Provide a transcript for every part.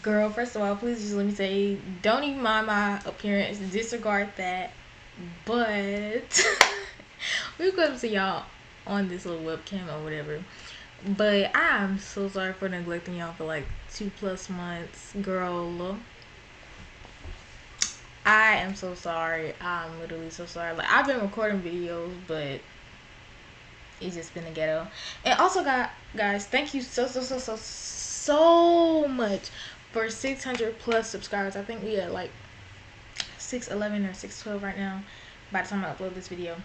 Girl, first of all, please just let me say, don't even mind my appearance, disregard that. But we're going to see y'all on this little webcam or whatever. But I'm so sorry for neglecting y'all for like 2+ months. Girl, I am so sorry. I'm literally so sorry. Like, I've been recording videos, but it's just been a ghetto. And also, guys, thank you so much for 600+ subscribers. I think we at like 611 or 612 right now by the time I upload this video.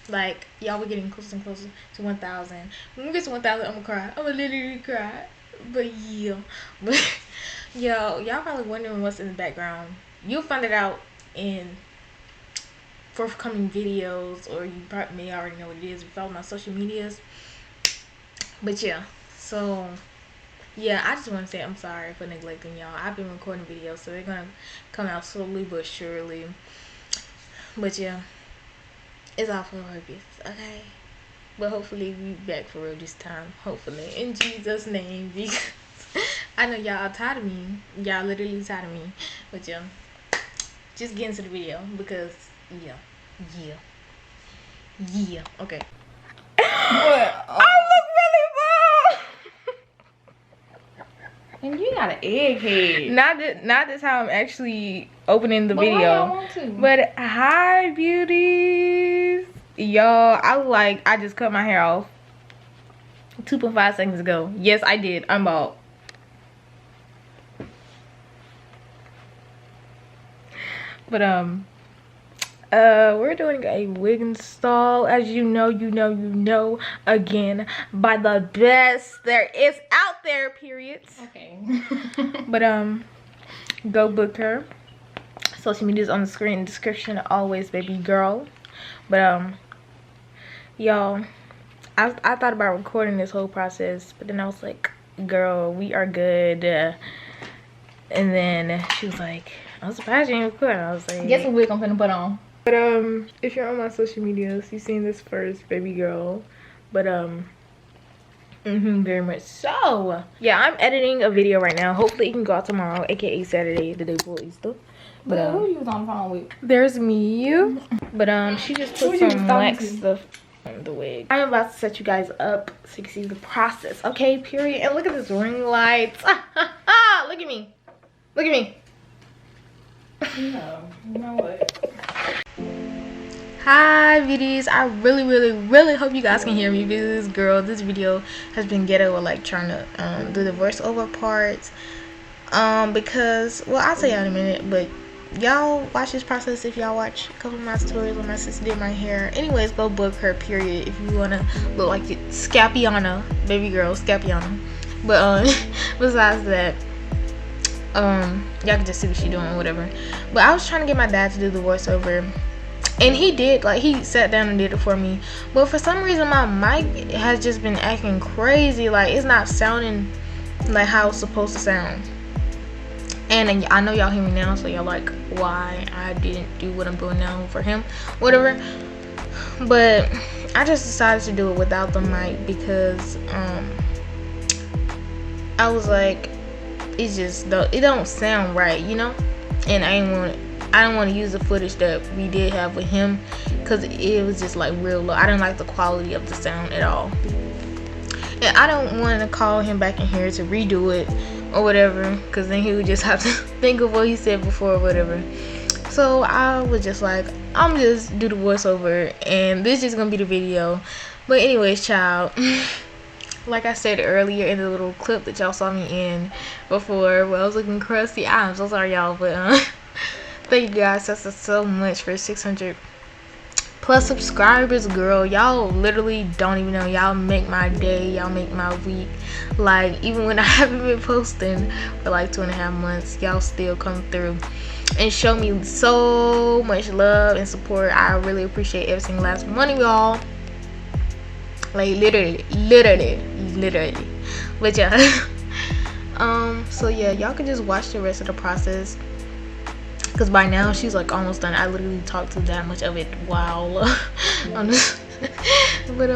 Like, y'all, we're getting closer and closer to 1,000. When we get to 1,000, I'm gonna cry. I'm gonna literally cry. But yeah, but yo, y'all probably wondering what's in the background. You'll find it out in forthcoming videos, or you probably may already know what it is if you follow my social medias. But yeah, so yeah, I just want to say I'm sorry for neglecting y'all. I've been recording videos, so they're gonna come out slowly but surely. But yeah, it's all for a purpose, okay? But hopefully we back for real this time. Hopefully, in Jesus' name, because I know y'all are tired of me. Y'all literally tired of me. But yeah, just get into the video because yeah. Okay. What? I look really bad. And you got an egghead. Not this how I'm actually opening the But video. why y'all want to? But hi, beauties. Y'all, I just cut my hair off 2.5 seconds ago. Yes, I did. I'm bald. But we're doing a wig install, as you know, again, by the best there is out there, period. Okay. But go book her. Social media's on the screen, description always, baby girl. But y'all, I thought about recording this whole process, but then I was like, girl, we are good. And then she was like, I'm surprised you didn't record. I was like, Guess what wig I'm finna put on? But if you're on my social medias, you've seen this first, baby girl. But very much so. Yeah, I'm editing a video right now. Hopefully it can go out tomorrow, aka Saturday, the day before Easter. But who you was on the phone with? there's me. But she just put some wax stuff on the wig. I'm about to set you guys up so you can see the process, okay? Period. And look at this ring light. Look at me. Look at me. No, you know what? Hi beauties, I really hope you guys can hear me because girl, this video has been ghetto with like trying to do the voiceover parts because, well, I'll tell y'all in a minute, but y'all watch this process if y'all watch a couple of my tutorials when my sister did my hair. Anyways, go book her, period, if you want to look like it. Scapiana, baby girl, Scapiana. But besides that, y'all can just see what she's doing, whatever. But I was trying to get my dad to do the voiceover, and he did. Like, he sat down and did it for me, but for some reason my mic has just been acting crazy. Like, it's not sounding like how it's supposed to sound. And I know y'all hear me now, so y'all like why I didn't do what I'm doing now for him, whatever. But I just decided to do it without the mic because I was like, it just it don't sound right, you know. And I don't want to use the footage that we did have with him because it was just like real low. I didn't like the quality of the sound at all, and I don't want to call him back in here to redo it or whatever, because then he would just have to think of what he said before or whatever. So I was just like, I'm just do the voiceover and this is gonna be the video. But anyways, child, like I said earlier in the little clip that y'all saw me in before where I was looking crusty, I'm so sorry y'all, but thank you guys so much for 600+ subscribers, girl. Y'all literally don't even know. Y'all make my day, y'all make my week. Like, even when I haven't been posting for like 2.5 months, y'all still come through and show me so much love and support. I really appreciate every single last one of y'all. Like, literally. But yeah, so yeah, y'all can just watch the rest of the process, because by now she's like almost done. I literally talked to that much of it while on this. But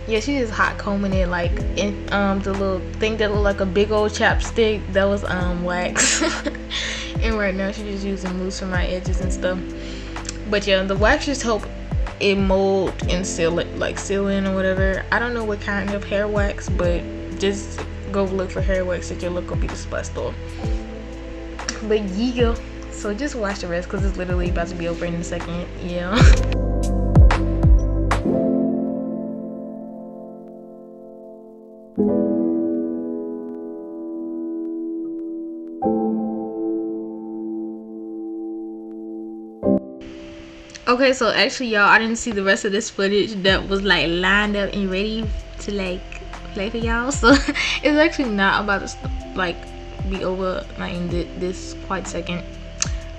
Yeah, she just hot combing it like in the little thing that looked like a big old chapstick that was wax. And right now she's just using mousse for my edges and stuff. But yeah, the wax just help it mold and seal it, like seal in or whatever. I don't know what kind of hair wax, but just go look for hair wax that your look will be the spot store. But yeah, so just watch the rest because it's literally about to be over in a second. Yeah. Okay, so actually y'all, I didn't see the rest of this footage that was like lined up and ready to like play for y'all. So it's actually not about to like be over like in this quite second,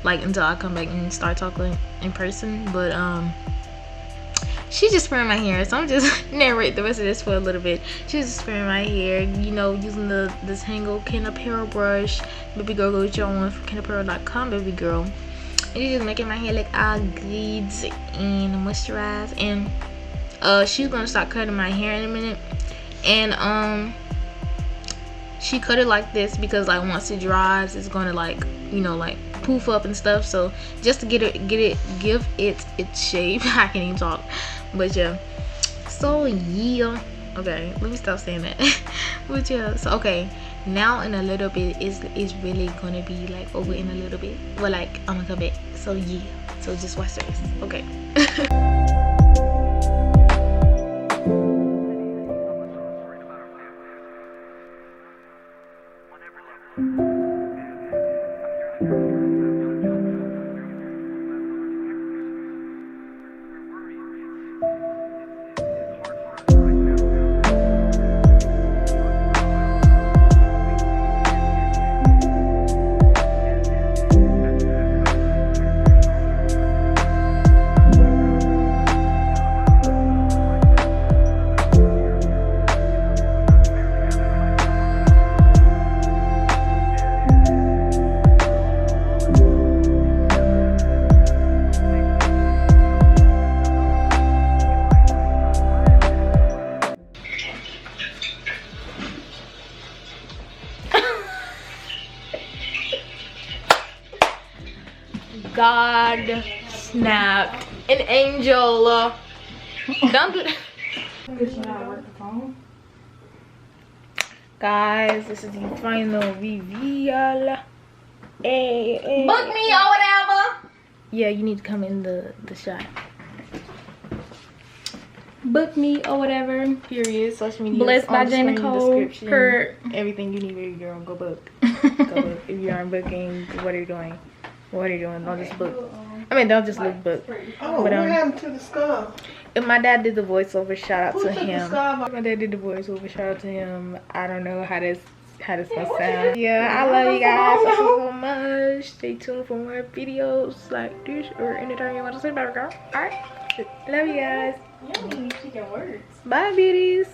like until I come back and start talking in person. But she's just spraying my hair, so I'm just narrate the rest of this for a little bit. She's just spraying my hair, you know, using this Hango Ken Apparel brush. Baby girl, go get your one from kenapparel.com, baby girl. And she's just making my hair like all glids and moisturized. And she's gonna start cutting my hair in a minute. And she cut it like this because like once it dries, it's gonna like, you know, like poof up and stuff. So just to give it its shape. I can't even talk, but yeah. So yeah, okay, let me stop saying that. But yeah, so okay, now in a little bit it's really gonna be like over in a little bit. Well, like I'm gonna come back. So yeah, so just watch the rest. Okay. God snapped an angel. Don't do that. Guys, this is the final reveal. Hey. Book me or whatever. Yeah, you need to come in the shot. Book me or whatever. Period. Social media. Blessed by Jen Nicole. Per everything you need, baby girl. Go book. Go book. If you aren't booking, what are you doing? What are you doing? Don't just book. I mean, don't just look book. Oh, what happened to the scarf? If my dad did the voiceover, shout out to Who took him. the scarf off? My dad did the voiceover, shout out to him. I don't know how this must sound. Yeah, I love you guys so much. Stay tuned for more videos like this or anytime you want to say, baby girl. Alright, love you guys. You don't need chicken words. Bye, beauties.